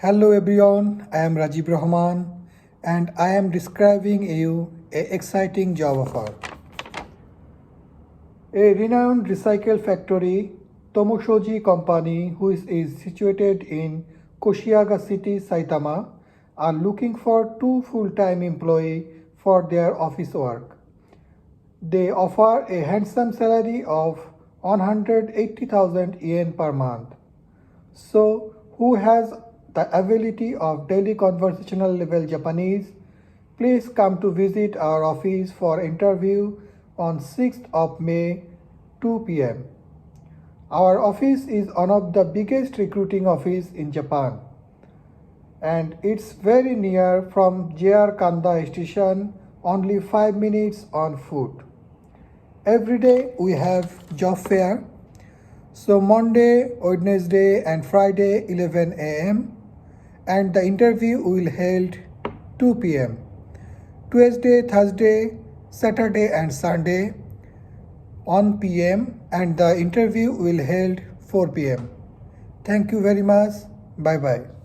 Hello everyone, I am Rajiv Rahman and I am describing you a exciting job offer. A renowned recycle factory, Tomoshoji company, is situated in Koshigaya city, Saitama, are looking for 2 full-time employees for their office work. They offer a handsome salary of 180,000 yen per month. So, who has the ability of daily conversational level Japanese? Please come to visit our office for interview on 6th of May 2 p.m. Our office is one of the biggest recruiting office in Japan and it's very near from JR Kanda station, only 5 minutes on foot. Every day we have job fair. So Monday, Wednesday and Friday 11 a.m. and the interview will held 2 p.m. Tuesday, Thursday, Saturday and Sunday 1 p.m. and the interview will held 4 p.m. Thank you very much. Bye bye.